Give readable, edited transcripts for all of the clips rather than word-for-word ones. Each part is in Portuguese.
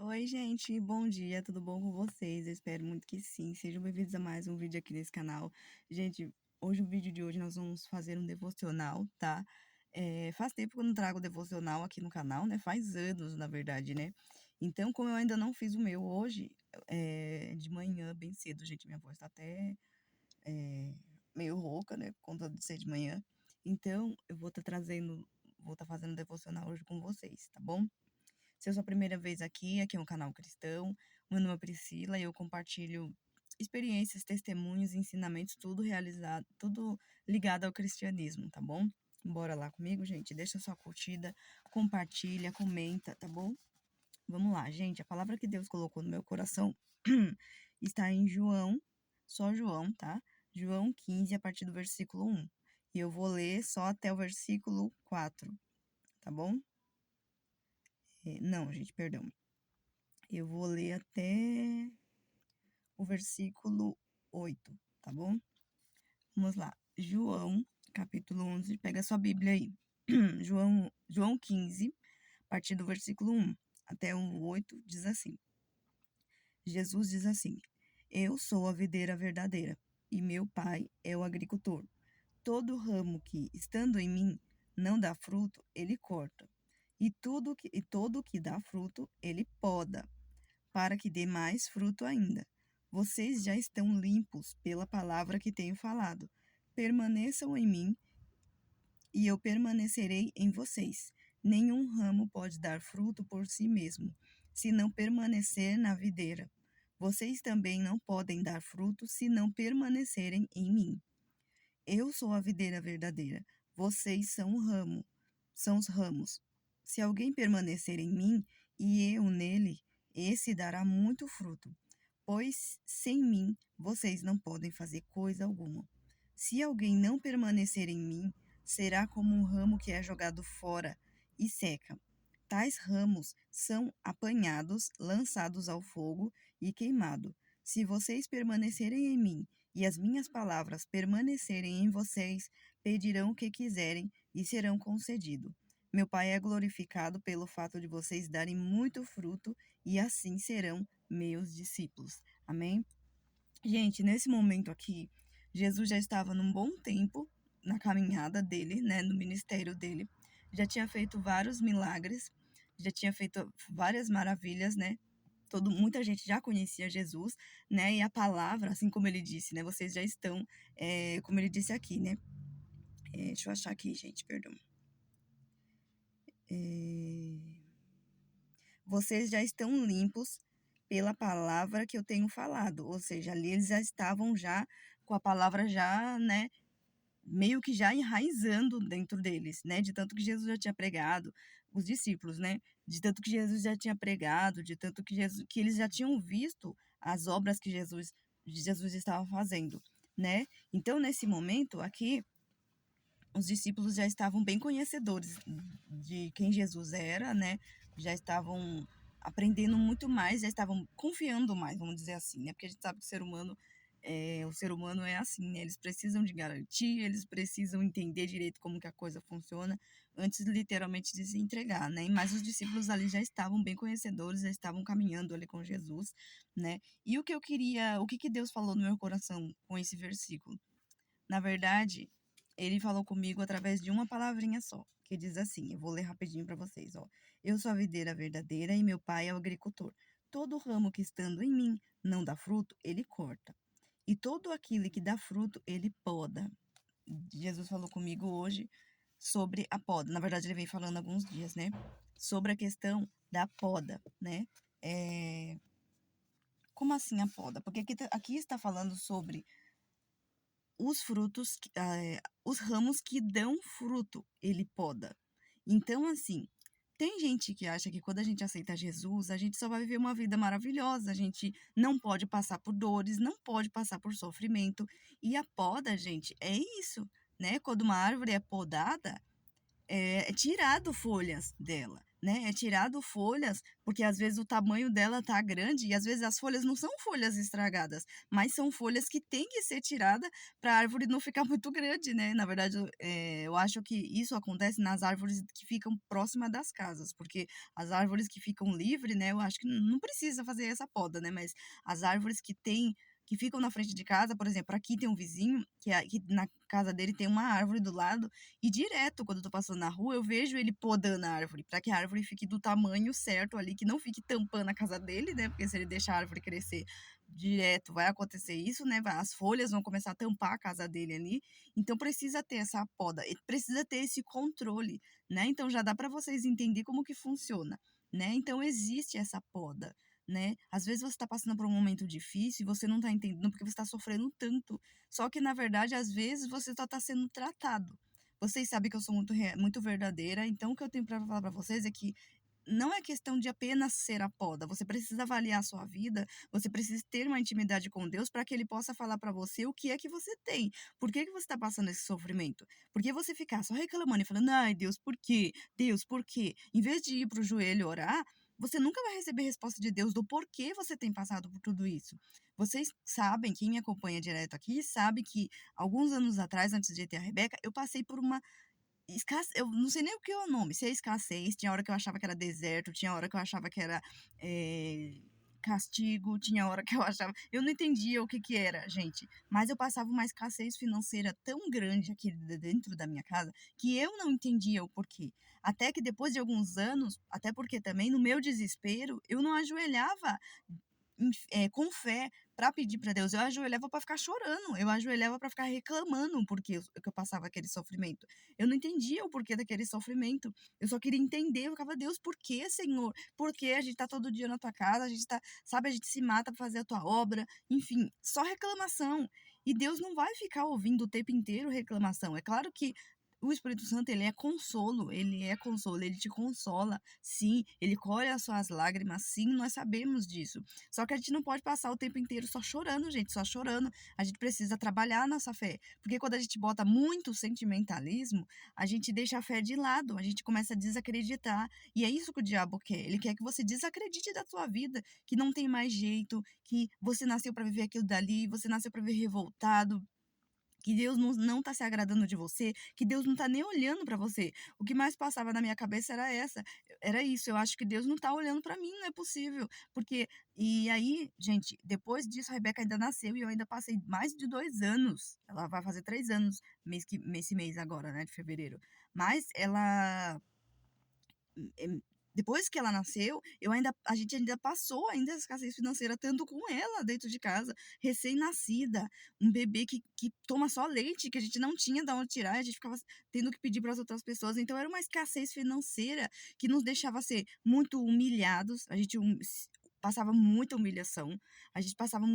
Oi, gente, bom dia, tudo bom com vocês? Eu espero muito que sim. Sejam bem-vindos a mais um vídeo aqui nesse canal. Gente, hoje, o vídeo de hoje, nós vamos fazer um devocional, tá? Faz tempo que eu não trago devocional aqui no canal, né? Faz anos, na verdade, né? Então, como eu ainda não fiz o meu hoje, de manhã, bem cedo, gente, minha voz tá até é, meio rouca, né? Por conta de ser de manhã. Então, eu vou estar fazendo devocional hoje com vocês, tá bom? Se é a sua primeira vez aqui é um canal cristão. Meu nome é Priscila e eu compartilho experiências, testemunhos, ensinamentos, tudo ligado ao cristianismo, tá bom? Bora lá comigo, gente. Deixa sua curtida, compartilha, comenta, tá bom? Vamos lá, gente. A palavra que Deus colocou no meu coração está em João, só João, tá? João 15, a partir do versículo 1. E eu vou ler só até o versículo 4, tá bom? Não, gente, perdão. Eu vou ler até o versículo 8, tá bom? Vamos lá. João, capítulo 11, pega a sua Bíblia aí. João 15, a partir do versículo 1 até o 8, diz assim. Jesus diz assim: Eu sou a videira verdadeira, e meu pai é o agricultor. Todo ramo que, estando em mim, não dá fruto, ele corta. E todo que dá fruto, ele poda, para que dê mais fruto ainda. Vocês já estão limpos pela palavra que tenho falado. Permaneçam em mim e eu permanecerei em vocês. Nenhum ramo pode dar fruto por si mesmo, se não permanecer na videira. Vocês também não podem dar fruto se não permanecerem em mim. Eu sou a videira verdadeira, vocês são os ramos. Se alguém permanecer em mim e eu nele, esse dará muito fruto, pois sem mim vocês não podem fazer coisa alguma. Se alguém não permanecer em mim, será como um ramo que é jogado fora e seca. Tais ramos são apanhados, lançados ao fogo e queimados. Se vocês permanecerem em mim e as minhas palavras permanecerem em vocês, pedirão o que quiserem e serão concedido. Meu Pai é glorificado pelo fato de vocês darem muito fruto e assim serão meus discípulos. Amém? Gente, nesse momento aqui, Jesus já estava num bom tempo na caminhada dele, né, no ministério dele. Já tinha feito vários milagres, já tinha feito várias maravilhas, né? Muita gente já conhecia Jesus, né? E a palavra, assim como ele disse, né? Vocês já estão, como ele disse aqui, né? Deixa eu achar aqui, gente, perdão. Vocês já estão limpos pela palavra que eu tenho falado. Ou seja, ali eles já estavam já com a palavra já, né? Meio que já enraizando dentro deles, né? De tanto que Jesus já tinha pregado, os discípulos, né? De tanto que Jesus já tinha pregado, de tanto que eles já tinham visto as obras que Jesus estava fazendo, né? Então, nesse momento aqui, os discípulos já estavam bem conhecedores de quem Jesus era, né? Já estavam aprendendo muito mais, já estavam confiando mais, vamos dizer assim, né? Porque a gente sabe que o ser humano é assim, né? Eles precisam de garantia, eles precisam entender direito como que a coisa funciona antes literalmente de se entregar, né? Mas os discípulos ali já estavam bem conhecedores, já estavam caminhando ali com Jesus, né? E o que que Deus falou no meu coração com esse versículo? Na verdade, ele falou comigo através de uma palavrinha só, que diz assim, eu vou ler rapidinho para vocês, ó. Eu sou a videira verdadeira e meu pai é o agricultor. Todo ramo que estando em mim não dá fruto, ele corta. E todo aquele que dá fruto, ele poda. Jesus falou comigo hoje sobre a poda. Na verdade, ele vem falando há alguns dias, né? Sobre a questão da poda, né? Como assim a poda? Porque aqui está falando sobre os ramos que dão fruto, ele poda. Então, assim, tem gente que acha que quando a gente aceita Jesus, a gente só vai viver uma vida maravilhosa, a gente não pode passar por dores, não pode passar por sofrimento. E a poda, gente, é isso, né? Quando uma árvore é podada, é tirado folhas dela, né? É tirado folhas, porque às vezes o tamanho dela tá grande e às vezes as folhas não são folhas estragadas, mas são folhas que têm que ser tirada para a árvore não ficar muito grande, né? Na verdade, eu acho que isso acontece nas árvores que ficam próximas das casas, porque as árvores que ficam livres, né? Eu acho que não precisa fazer essa poda, né? Mas as árvores que ficam na frente de casa, por exemplo, aqui tem um vizinho que na casa dele tem uma árvore do lado e direto, quando eu tô passando na rua, eu vejo ele podando a árvore, para que a árvore fique do tamanho certo ali, que não fique tampando a casa dele, né? Porque se ele deixar a árvore crescer direto, vai acontecer isso, né? As folhas vão começar a tampar a casa dele ali. Então precisa ter essa poda, e precisa ter esse controle, né? Então já dá para vocês entender como que funciona, né? Então existe essa poda, né? Às vezes você está passando por um momento difícil e você não está entendendo porque você está sofrendo tanto. Só que, na verdade, às vezes você só está sendo tratado. Vocês sabem que eu sou muito verdadeira, então o que eu tenho para falar para vocês é que não é questão de apenas ser a poda. Você precisa avaliar a sua vida, você precisa ter uma intimidade com Deus para que Ele possa falar para você o que é que você tem. Por que, que você está passando esse sofrimento? Porque você ficar só reclamando e falando, ai, Deus, por quê? Deus, por quê? Em vez de ir para o joelho orar, você nunca vai receber resposta de Deus do porquê você tem passado por tudo isso. Vocês sabem, quem me acompanha direto aqui, sabe que alguns anos atrás, antes de ter a Rebeca, eu passei por uma eu não sei nem o que é o nome, se é escassez, tinha hora que eu achava que era deserto, tinha hora que eu achava que era castigo, tinha hora que eu achava. Eu não entendia o que que era, gente. Mas eu passava uma escassez financeira tão grande aqui dentro da minha casa que eu não entendia o porquê. Até que depois de alguns anos, até porque também no meu desespero, eu não ajoelhava com fé para pedir para Deus. Eu ajoelhava para ficar chorando, eu ajoelhava para ficar reclamando porque que eu passava aquele sofrimento. Eu não entendia o porquê daquele sofrimento. Eu só queria entender. Eu ficava, Deus, por que, Senhor? Por que a gente tá todo dia na tua casa? A gente tá, sabe, a gente se mata para fazer a tua obra. Enfim, só reclamação. E Deus não vai ficar ouvindo o tempo inteiro reclamação. É claro que o Espírito Santo, ele é consolo, ele te consola, sim, ele colhe as suas lágrimas, sim, nós sabemos disso. Só que a gente não pode passar o tempo inteiro só chorando, gente, só chorando. A gente precisa trabalhar a nossa fé. Porque quando a gente bota muito sentimentalismo, a gente deixa a fé de lado, a gente começa a desacreditar. E é isso que o diabo quer. Ele quer que você desacredite da sua vida, que não tem mais jeito, que você nasceu para viver aquilo dali, você nasceu para viver revoltado, que Deus não tá se agradando de você, que Deus não tá nem olhando para você. O que mais passava na minha cabeça era isso, eu acho que Deus não tá olhando para mim, não é possível. Porque, e aí, gente, depois disso a Rebeca ainda nasceu e eu ainda passei mais de 2 anos, ela vai fazer 3 anos, esse mês agora, né, de fevereiro. Mas ela em depois que ela nasceu, a gente ainda passou ainda a escassez financeira tanto com ela dentro de casa, recém-nascida, um bebê que toma só leite, que a gente não tinha de onde tirar, a gente ficava tendo que pedir para as outras pessoas, então era uma escassez financeira que nos deixava ser muito humilhados, a gente passava muita humilhação, a gente passava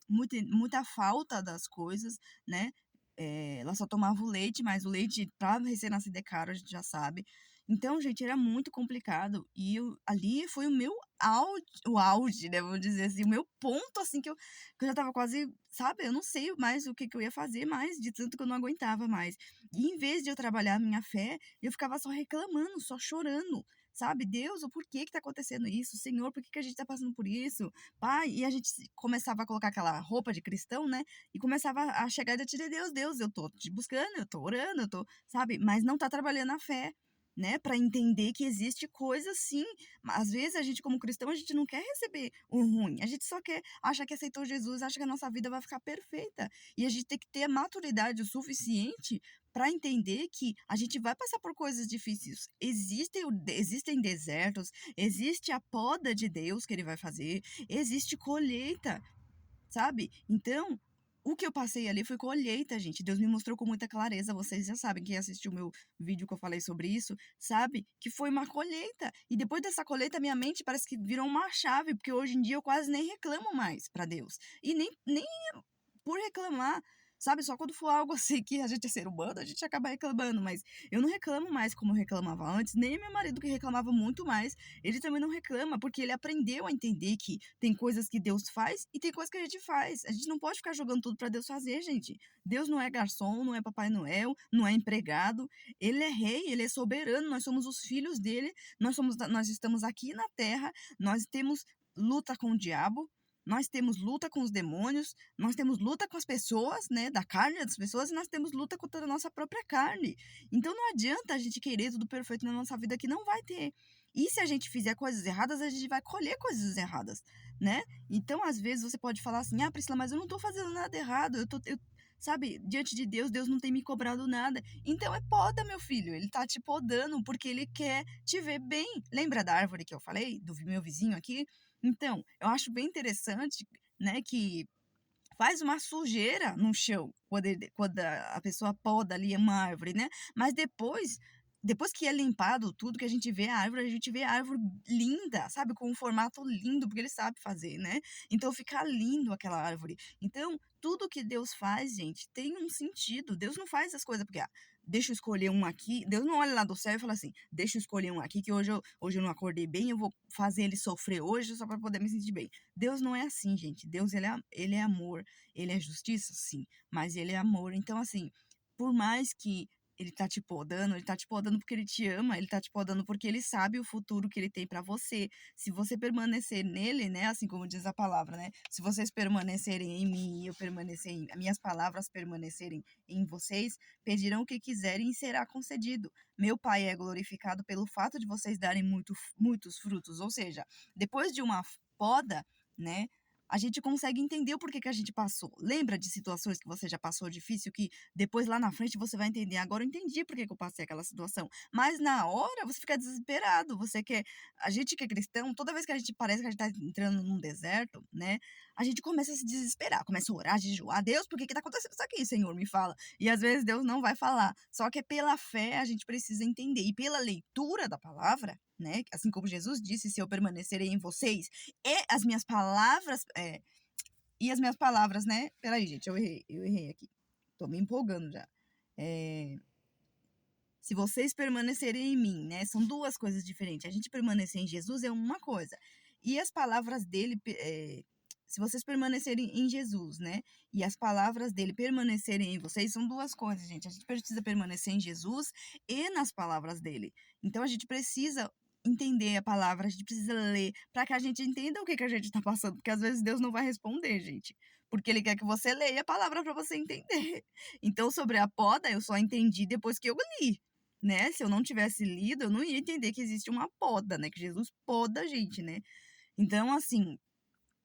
muita falta das coisas, né, ela só tomava o leite, mas o leite para recém-nascido é caro, a gente já sabe. Então, gente, era muito complicado. E ali foi o auge, né? Vamos dizer assim, o meu ponto, assim, que eu já tava quase, sabe? Eu não sei mais o que, que eu ia fazer mais, de tanto que eu não aguentava mais. E em vez de eu trabalhar a minha fé, eu ficava só reclamando, só chorando. Sabe, Deus, o porquê que tá acontecendo isso? Senhor, por que, que a gente tá passando por isso? Pai, e a gente começava a colocar aquela roupa de cristão, né? E começava a chegar e dizer, Deus, eu tô te buscando, eu tô orando, eu tô, sabe? Mas não tá trabalhando a fé, né, para entender que existe coisa sim. Às vezes a gente como cristão, a gente não quer receber o ruim. A gente só quer achar que aceitou Jesus, acha que a nossa vida vai ficar perfeita. E a gente tem que ter a maturidade o suficiente para entender que a gente vai passar por coisas difíceis. Existem desertos, existe a poda de Deus que ele vai fazer, existe colheita, sabe? Então, o que eu passei ali foi colheita, gente. Deus me mostrou com muita clareza. Vocês já sabem, quem assistiu o meu vídeo que eu falei sobre isso, sabe que foi uma colheita. E depois dessa colheita, minha mente parece que virou uma chave, porque hoje em dia eu quase nem reclamo mais para Deus. E nem por reclamar. sabe? Só quando for algo assim que a gente é ser humano, a gente acaba reclamando, mas eu não reclamo mais como eu reclamava antes, nem meu marido que reclamava muito mais, ele também não reclama, porque ele aprendeu a entender que tem coisas que Deus faz e tem coisas que a gente faz. A gente não pode ficar jogando tudo para Deus fazer, gente. Deus não é garçom, não é Papai Noel, não é empregado. Ele é rei, ele é soberano, nós somos os filhos dele, nós estamos aqui na terra, nós temos luta com o diabo, nós temos luta com os demônios, nós temos luta com as pessoas, né, da carne das pessoas, e nós temos luta contra a nossa própria carne. Então não adianta a gente querer tudo perfeito na nossa vida que não vai ter. E se a gente fizer coisas erradas, a gente vai colher coisas erradas, né? Então, às vezes, você pode falar assim, ah, Priscila, mas eu não tô fazendo nada errado, sabe, diante de Deus, Deus não tem me cobrado nada. Então é poda, meu filho, ele tá te podando porque ele quer te ver bem. Lembra da árvore que eu falei, do meu vizinho aqui? Então, eu acho bem interessante, né, que faz uma sujeira no chão quando a pessoa poda ali uma árvore, né? Mas depois que é limpado tudo, que a gente vê a árvore, a gente vê a árvore linda, sabe? Com um formato lindo, porque ele sabe fazer, né? Então fica lindo aquela árvore. Então, tudo que Deus faz, gente, tem um sentido. Deus não faz as coisas porque, deixa eu escolher um aqui. Deus não olha lá do céu e fala assim, deixa eu escolher um aqui, que hoje eu não acordei bem, eu vou fazer ele sofrer hoje só para poder me sentir bem. Deus não é assim, gente. Deus, ele é amor. Ele é justiça, sim, mas ele é amor. Então, assim, por mais que ele tá te podando porque ele te ama, ele tá te podando porque ele sabe o futuro que ele tem para você. Se você permanecer nele, né, assim como diz a palavra, né? Se vocês permanecerem em mim e eu permanecer em, minhas palavras permanecerem em vocês, pedirão o que quiserem e será concedido. Meu Pai é glorificado pelo fato de vocês darem muitos frutos, ou seja, depois de uma poda, né, a gente consegue entender o porquê que a gente passou. Lembra de situações que você já passou difícil, que depois lá na frente você vai entender. Agora eu entendi por que que eu passei aquela situação. Mas na hora você fica desesperado. Você quer. A gente que é cristão, toda vez que a gente parece que a gente está entrando num deserto, né? A gente começa a se desesperar, começa a orar, jejuar. Deus, por que que tá acontecendo isso aqui, Senhor? Me fala. E às vezes Deus não vai falar. Só que pela fé a gente precisa entender. E pela leitura da palavra, né? Assim como Jesus disse, se eu permanecerei em vocês e as minhas palavras. E as minhas palavras, né? Peraí, gente, eu errei aqui. Tô me empolgando já. É, se vocês permanecerem em mim, né? São duas coisas diferentes. A gente permanecer em Jesus é uma coisa. E as palavras dele, se vocês permanecerem em Jesus, né? E as palavras dele permanecerem em vocês, são duas coisas, gente. A gente precisa permanecer em Jesus e nas palavras dele. Então a gente precisa entender a palavra, a gente precisa ler para que a gente entenda o que a gente está passando, porque às vezes Deus não vai responder, gente, porque ele quer que você leia a palavra para você entender. Então, sobre a poda, eu só entendi depois que eu li, né? Se eu não tivesse lido, eu não ia entender que existe uma poda, né? Que Jesus poda a gente, né? Então, assim,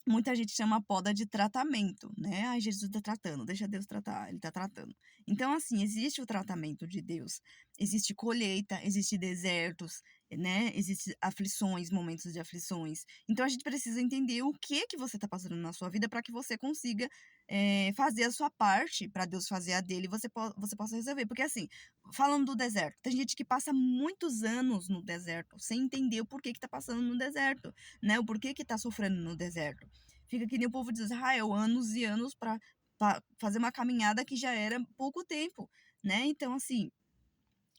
muita gente chama a poda de tratamento, né? Ai, Jesus está tratando, deixa Deus tratar, ele está tratando. Então, assim, existe o tratamento de Deus. Existe colheita, existe desertos, né? Existem aflições, momentos de aflições. Então, a gente precisa entender o que você está passando na sua vida para que você consiga fazer a sua parte, para Deus fazer a dele e você possa resolver. Porque, assim, falando do deserto, tem gente que passa muitos anos no deserto sem entender o porquê que está passando no deserto, né? O porquê que tá sofrendo no deserto. Fica que nem o povo de Israel, anos e anos para fazer uma caminhada que já era pouco tempo, né? Então, assim,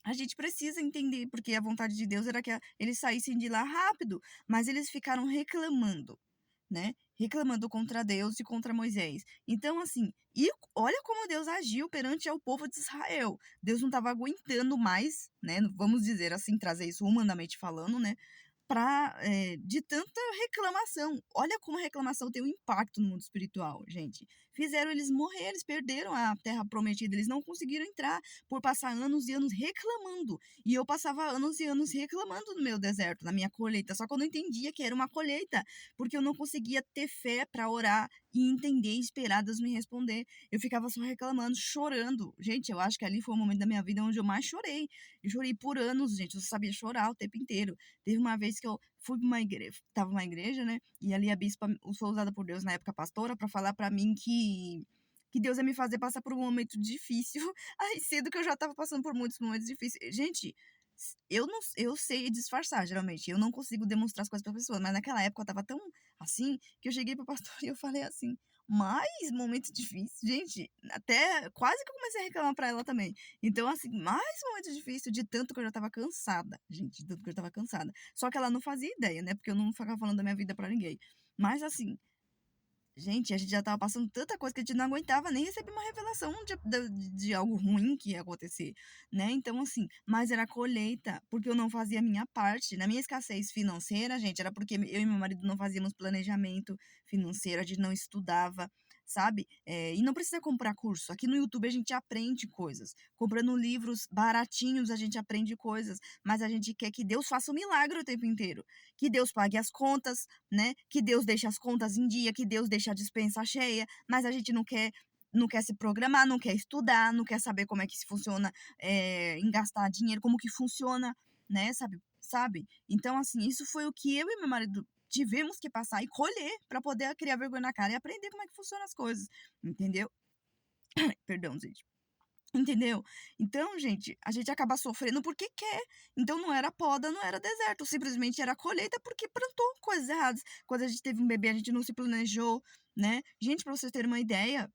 a gente precisa entender, porque a vontade de Deus era que eles saíssem de lá rápido, mas eles ficaram reclamando, né? Reclamando contra Deus e contra Moisés. Então, assim, e olha como Deus agiu perante ao povo de Israel. Deus não estava aguentando mais, né? Vamos dizer assim, trazer isso humanamente falando, né? De tanta reclamação. Olha como a reclamação tem um impacto no mundo espiritual, gente. Fizeram eles morrer, eles perderam a terra prometida, eles não conseguiram entrar por passar anos e anos reclamando. E eu passava anos e anos reclamando no meu deserto, na minha colheita, só que eu não entendia que era uma colheita, porque eu não conseguia ter fé para orar e entender e esperar Deus me responder. Eu ficava só reclamando, chorando. Gente, eu acho que ali foi o momento da minha vida onde eu mais chorei. Eu chorei por anos, gente, eu só sabia chorar o tempo inteiro. Teve uma vez que eu fui pra uma igreja, tava numa igreja, né? E ali a bispa foi usada por Deus na época pastora para falar para mim que Deus ia me fazer passar por um momento difícil, aí cedo que eu já tava passando por muitos momentos difíceis. Gente, Eu sei disfarçar, geralmente. Eu não consigo demonstrar as coisas para pessoas, mas naquela época eu tava tão assim que eu cheguei pro pastor e eu falei assim: mais momento difícil, gente, até quase que eu comecei a reclamar pra ela também. Então, assim, mais momento difícil de tanto que eu já tava cansada, gente, de tanto que eu tava cansada. Só que ela não fazia ideia, né? Porque eu não ficava falando da minha vida pra ninguém. Mas assim, gente, a gente já estava passando tanta coisa que a gente não aguentava nem receber uma revelação de algo ruim que ia acontecer, né? Então, assim, mas era colheita, porque eu não fazia a minha parte. Na minha escassez financeira, gente, era porque eu e meu marido não fazíamos planejamento financeiro, a gente não estudava, sabe? E não precisa comprar curso. Aqui no YouTube a gente aprende coisas. Comprando livros baratinhos, a gente aprende coisas, mas a gente quer que Deus faça um milagre o tempo inteiro. Que Deus pague as contas, né? Que Deus deixe as contas em dia, que Deus deixe a despensa cheia, mas a gente não quer se programar, não quer estudar, não quer saber como é que se funciona em gastar dinheiro, como que funciona, né? Sabe? Então, assim, isso foi o que eu e meu marido tivemos que passar e colher para poder criar vergonha na cara e aprender como é que funcionam as coisas, entendeu? Perdão, gente. Entendeu? Então, gente, a gente acaba sofrendo porque quer. Então, não era poda, não era deserto. Simplesmente era colheita porque plantou coisas erradas. Quando a gente teve um bebê, a gente não se planejou, né? Gente, pra vocês terem uma ideia,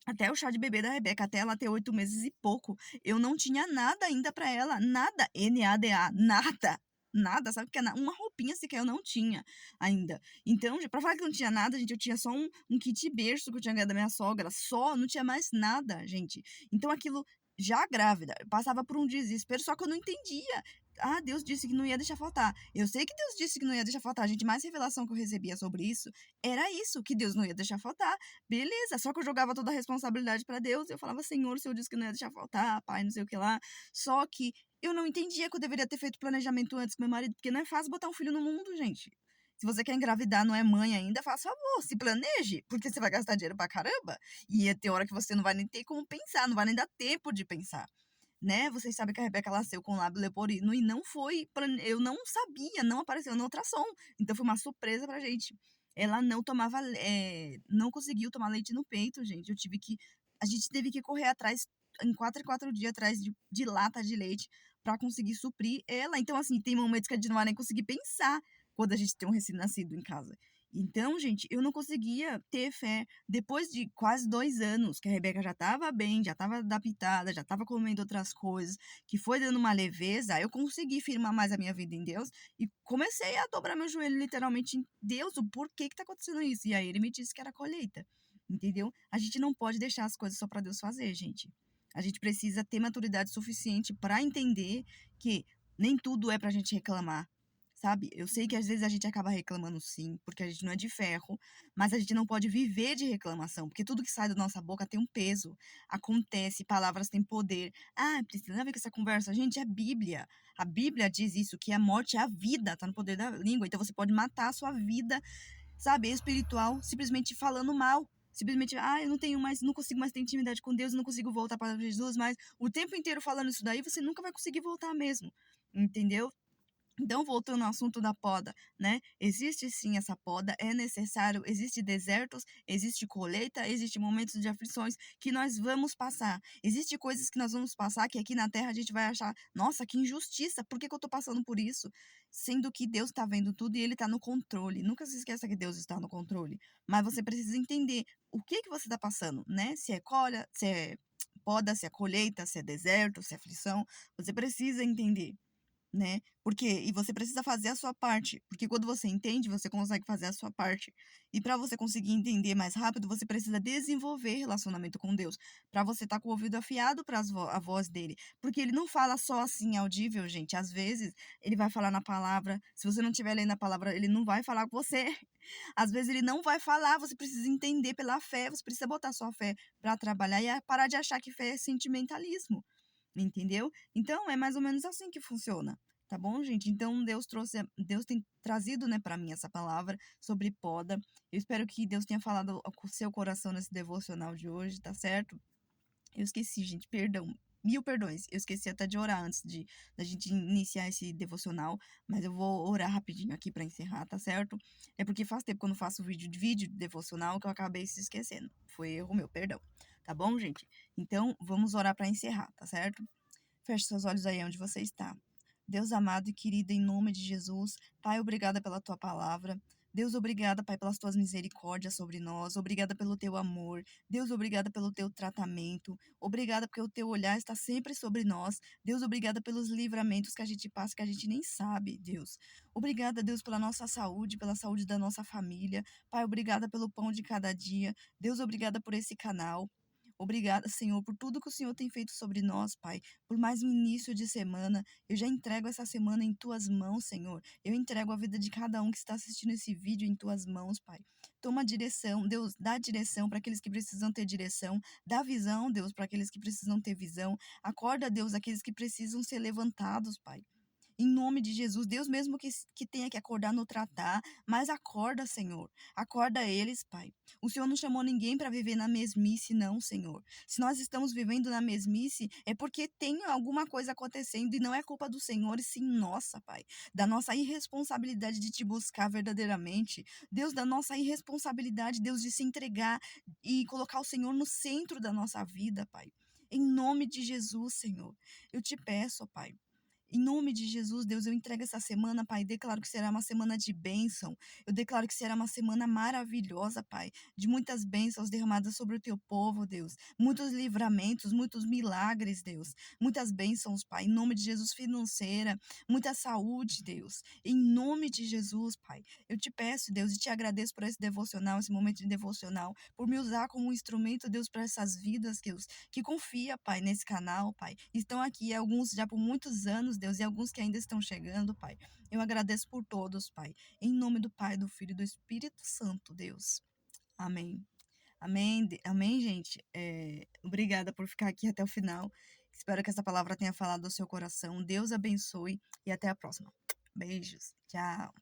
até o chá de bebê da Rebeca, até ela ter 8 meses e pouco, eu não tinha nada ainda pra ela. Nada. NADA. Nada. Nada, sabe? Que uma roupinha sequer eu não tinha ainda. Então, pra falar que não tinha nada, gente, eu tinha só um kit berço que eu tinha ganhado da minha sogra. Só, não tinha mais nada, gente. Então, aquilo, já grávida, eu passava por um desespero, só que eu não entendia. Ah, Deus disse que não ia deixar faltar. Eu sei que Deus disse que não ia deixar faltar. Gente, mais revelação que eu recebia sobre isso era isso, que Deus não ia deixar faltar. Beleza, só que eu jogava toda a responsabilidade pra Deus. Eu falava, Senhor, o Senhor disse que não ia deixar faltar, pai, não sei o que lá. Só que eu não entendia que eu deveria ter feito planejamento antes com meu marido, porque não é fácil botar um filho no mundo, gente. Se você quer engravidar, não é mãe ainda, faça favor, se planeje, porque você vai gastar dinheiro pra caramba. E ia ter hora que você não vai nem ter como pensar, não vai nem dar tempo de pensar, né? Vocês sabem que a Rebeca nasceu com lábio leporino e não foi, eu não sabia, não apareceu no ultrassom. Então foi uma surpresa pra gente. Ela não tomava, não conseguiu tomar leite no peito, gente. A gente teve que correr atrás, em 4 dias, atrás de lata de leite pra conseguir suprir ela. Então, assim, tem momentos que a gente não vai nem conseguir pensar quando a gente tem um recém-nascido em casa. Então, gente, eu não conseguia ter fé. Depois de quase 2 anos, que a Rebeca já estava bem, já estava adaptada, já estava comendo outras coisas, que foi dando uma leveza, eu consegui firmar mais a minha vida em Deus e comecei a dobrar meu joelho literalmente em Deus, o porquê que tá acontecendo isso. E aí ele me disse que era colheita, entendeu? A gente não pode deixar as coisas só para Deus fazer, gente. A gente precisa ter maturidade suficiente para entender que nem tudo é pra gente reclamar, sabe? Eu sei que às vezes a gente acaba reclamando sim, porque a gente não é de ferro, mas a gente não pode viver de reclamação, porque tudo que sai da nossa boca tem um peso. Acontece, palavras têm poder. Ah, precisa ver com essa conversa. Gente, é Bíblia. A Bíblia diz isso, que a morte é a vida, tá no poder da língua. Então você pode matar a sua vida, sabe, espiritual, simplesmente falando mal. Simplesmente, eu não tenho mais, não consigo mais ter intimidade com Deus, não consigo voltar para Jesus, mas o tempo inteiro falando isso daí, você nunca vai conseguir voltar mesmo. Entendeu? Então, voltando ao assunto da poda, né? Existe sim essa poda, é necessário, existe desertos, existe colheita, existe momentos de aflições que nós vamos passar. Existe coisas que nós vamos passar que aqui na terra a gente vai achar, nossa, que injustiça, por que que eu tô passando por isso? Sendo que Deus está vendo tudo e Ele está no controle. Nunca se esqueça que Deus está no controle. Mas você precisa entender o que que você está passando, né? Se é colha, se é poda, se é colheita, se é deserto, se é aflição. Você precisa entender, né? E você precisa fazer a sua parte, porque quando você entende, você consegue fazer a sua parte. E para você conseguir entender mais rápido, você precisa desenvolver relacionamento com Deus, para você estar com o ouvido afiado para a voz dele, porque ele não fala só assim audível, gente. Às vezes, ele vai falar na palavra, se você não estiver lendo a palavra, ele não vai falar com você. Às vezes ele não vai falar, você precisa entender pela fé, você precisa botar sua fé para trabalhar e parar de achar que fé é sentimentalismo. Entendeu? Então, é mais ou menos assim que funciona. Tá bom, gente? Então, Deus tem trazido, né, para mim essa palavra sobre poda. Eu espero que Deus tenha falado com o seu coração nesse devocional de hoje, tá certo? Eu esqueci, gente, perdão. Mil perdões. Eu esqueci até de orar antes da gente iniciar esse devocional, mas eu vou orar rapidinho aqui para encerrar, tá certo? É porque faz tempo que eu não faço vídeo de devocional que eu acabei se esquecendo. Foi erro meu, perdão. Tá bom, gente? Então, vamos orar para encerrar, tá certo? Feche seus olhos aí onde você está. Deus amado e querido, em nome de Jesus, Pai, obrigada pela tua palavra. Deus, obrigada, Pai, pelas tuas misericórdias sobre nós. Obrigada pelo teu amor. Deus, obrigada pelo teu tratamento. Obrigada porque o teu olhar está sempre sobre nós. Deus, obrigada pelos livramentos que a gente passa, que a gente nem sabe, Deus. Obrigada, Deus, pela nossa saúde, pela saúde da nossa família. Pai, obrigada pelo pão de cada dia. Deus, obrigada por esse canal. Obrigada, Senhor, por tudo que o Senhor tem feito sobre nós, Pai. Por mais um início de semana. Eu já entrego essa semana em tuas mãos, Senhor. Eu entrego a vida de cada um que está assistindo esse vídeo em tuas mãos, Pai. Toma direção, Deus, dá direção para aqueles que precisam ter direção. Dá visão, Deus, para aqueles que precisam ter visão. Acorda, Deus, aqueles que precisam ser levantados, Pai. Em nome de Jesus, Deus mesmo que tenha que acordar no tratar, mas acorda, Senhor. Acorda eles, Pai. O Senhor não chamou ninguém para viver na mesmice, não, Senhor. Se nós estamos vivendo na mesmice, é porque tem alguma coisa acontecendo e não é culpa do Senhor, e sim nossa, Pai. Da nossa irresponsabilidade de te buscar verdadeiramente. Deus, da nossa irresponsabilidade, Deus, de se entregar e colocar o Senhor no centro da nossa vida, Pai. Em nome de Jesus, Senhor, eu te peço, Pai. Em nome de Jesus, Deus, eu entrego essa semana, Pai. Declaro que será uma semana de bênção. Eu declaro que será uma semana maravilhosa, Pai. De muitas bênçãos derramadas sobre o teu povo, Deus. Muitos livramentos, muitos milagres, Deus. Muitas bênçãos, Pai. Em nome de Jesus, financeira. Muita saúde, Deus. Em nome de Jesus, Pai. Eu te peço, Deus, e te agradeço por esse devocional, esse momento de devocional. Por me usar como um instrumento, Deus, para essas vidas, Deus. Que confia, Pai, nesse canal, Pai. Estão aqui alguns já por muitos anos, Deus, e alguns que ainda estão chegando, Pai. Eu agradeço por todos, Pai. Em nome do Pai, do Filho e do Espírito Santo, Deus. Amém. Amém, amém, gente. Obrigada por ficar aqui até o final. Espero que essa palavra tenha falado ao seu coração. Deus abençoe e até a próxima. Beijos. Tchau.